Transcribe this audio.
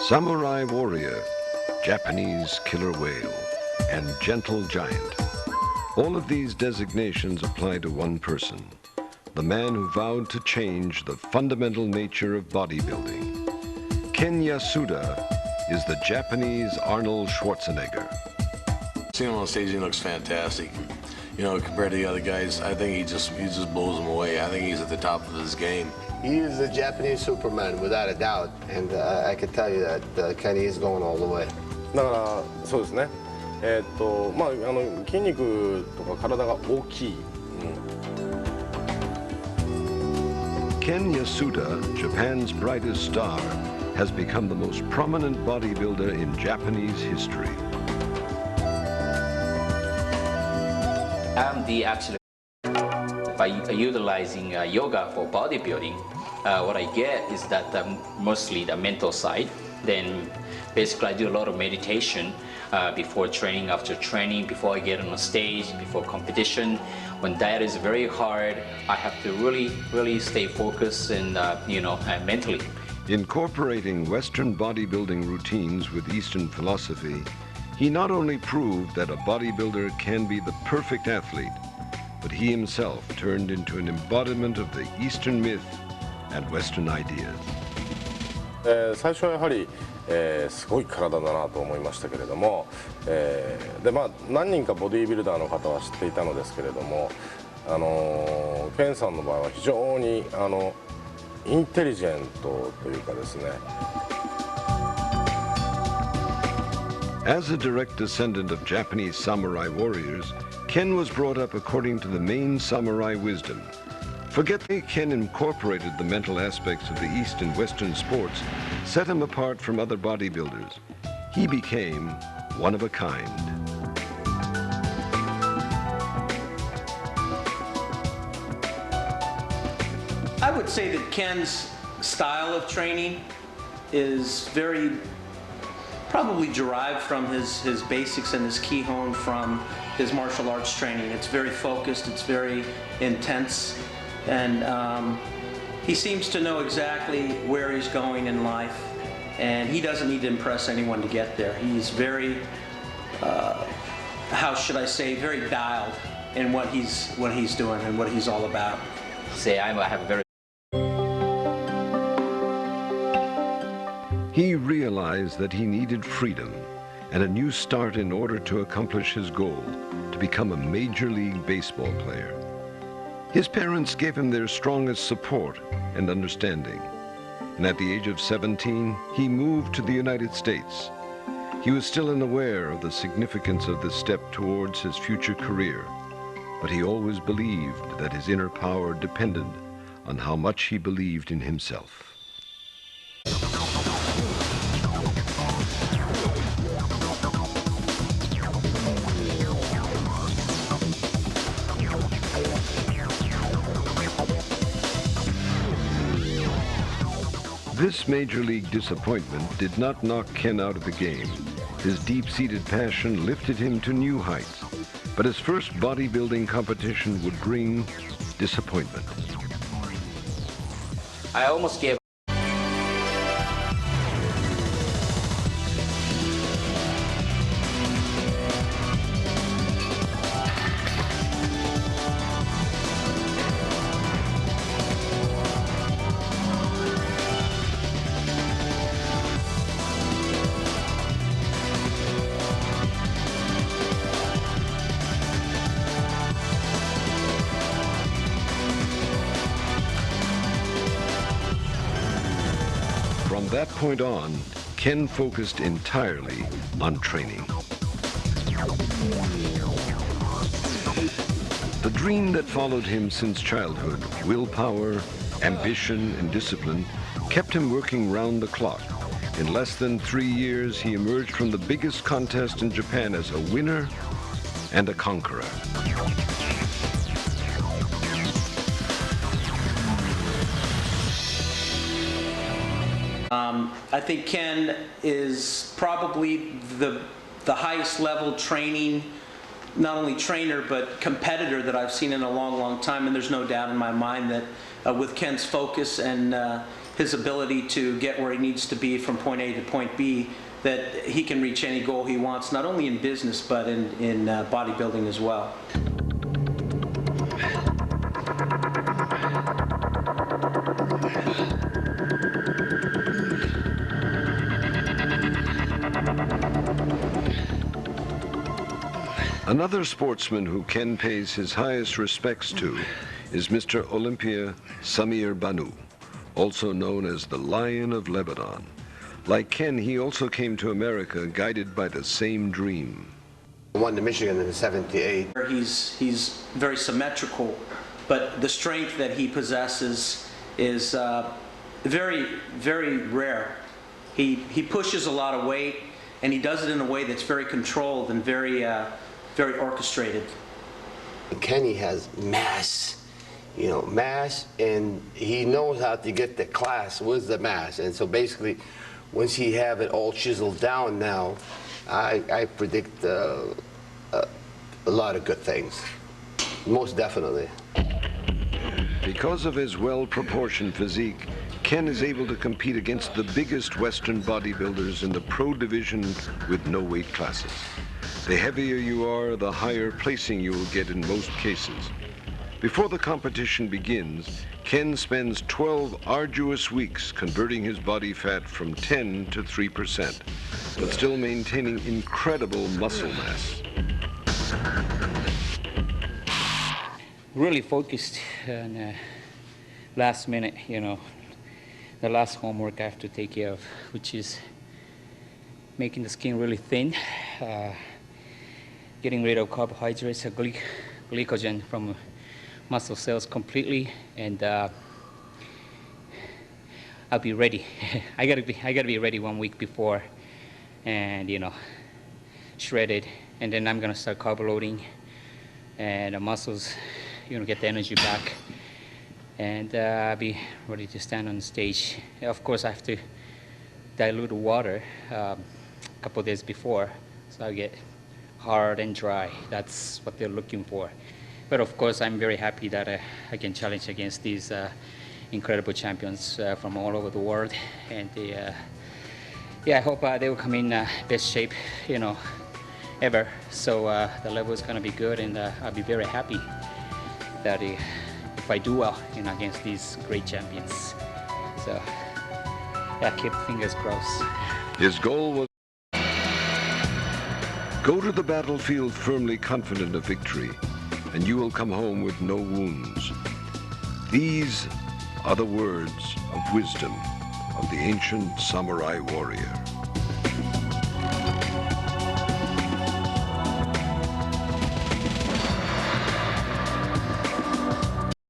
Samurai warrior, Japanese killer whale, and gentle giant. All of these designations apply to one person, the man who vowed to change the fundamental nature of bodybuilding. Ken Yasuda is the Japanese Arnold Schwarzenegger. Seeing him on stage, he looks fantastic. You know, compared to the other guys, I think he just blows them away. I think he's at the top of his game. He is the Japanese Superman, without a doubt, and I can tell you that Kenny is going all the way. だからそうですね。筋肉とか体が大きい。Ken Yasuda, Japan's brightest star, has become the most prominent bodybuilder in Japanese history. I'm actually by utilizing yoga for bodybuilding. What I get is that mostly the mental side. Then basically I do a lot of meditation before training, after training, before I get on the stage, before competition. When that is very hard, I have to really stay focused and mentally. Incorporating Western bodybuilding routines with Eastern philosophy, he not only proved that a bodybuilder can be the perfect athlete, but he himself turned into an embodiment of the Eastern myth and Western ideas. 最初はやはり、すごい体だなと思いましたけれども、何人かボディービルダーの方は知っていたのですけれども、ケンさんの場合は非常にインテリジェントというかですね。As a direct descendant of Japanese samurai warriors, Ken was brought up according to the main samurai wisdom. Forget that Ken incorporated the mental aspects of the East and Western sports, set him apart from other bodybuilders. He became one of a kind. I would say that Ken's style of training is probably derived from his basics and his key hone from his martial arts training. It's very focused, it's very intense, and he seems to know exactly where he's going in life, and he doesn't need to impress anyone to get there. He's very, how should I say, very dialed in what he's doing and what he's all about. He realized that he needed freedom and a new start in order to accomplish his goal, to become a Major League Baseball player. His parents gave him their strongest support and understanding, and at the age of 17, he moved to the United States. He was still unaware of the significance of this step towards his future career, but he always believed that his inner power depended on how much he believed in himself. This major league disappointment did not knock Ken out of the game. His deep-seated passion lifted him to new heights, but his first bodybuilding competition would bring disappointment. I almost gave From that point on, Ken focused entirely on training. The dream that followed him since childhood, willpower, ambition, and discipline, kept him working round the clock. In less than 3 years, he emerged from the biggest contest in Japan as a winner and a conqueror. I think Ken is probably the highest level training, not only trainer, but competitor that I've seen in a long, long time, and there's no doubt in my mind that with Ken's focus and his ability to get where he needs to be from point A to point B, that he can reach any goal he wants, not only in business but in bodybuilding as well. Another sportsman who Ken pays his highest respects to is Mr. Olympia Samir Banu, also known as the Lion of Lebanon. Like Ken, he also came to America guided by the same dream. Won the Michigan in '78. He's very symmetrical, but the strength that he possesses is very, very rare. He pushes a lot of weight, and he does it in a way that's very controlled and very orchestrated. Kenny has mass, mass, and he knows how to get the class with the mass. And so basically, once he have it all chiseled down now, I predict a lot of good things, most definitely. Because of his well-proportioned physique, Ken is able to compete against the biggest Western bodybuilders in the pro division with no weight classes. The heavier you are, the higher placing you will get in most cases. Before the competition begins, Ken spends 12 arduous weeks converting his body fat from 10 to 3%, but still maintaining incredible muscle mass. Really focused on last minute, the last homework I have to take care of, which is making the skin really thin, getting rid of carbohydrates, glycogen from muscle cells completely, and I'll be ready. I gotta be ready 1 week before, and shredded, and then I'm gonna start carb loading, and the muscles, get the energy back, and I'll be ready to stand on the stage. Of course, I have to dilute the water a couple days before, so I get hard and dry. That's what they're looking for. But of course, I'm very happy that I can challenge against these incredible champions from all over the world. And I hope they will come in best shape, ever. So the level is going to be good, and I'll be very happy that if I do well, against these great champions. So keep fingers crossed. His goal was go to the battlefield firmly confident of victory, and you will come home with no wounds. These are the words of wisdom of the ancient samurai warrior.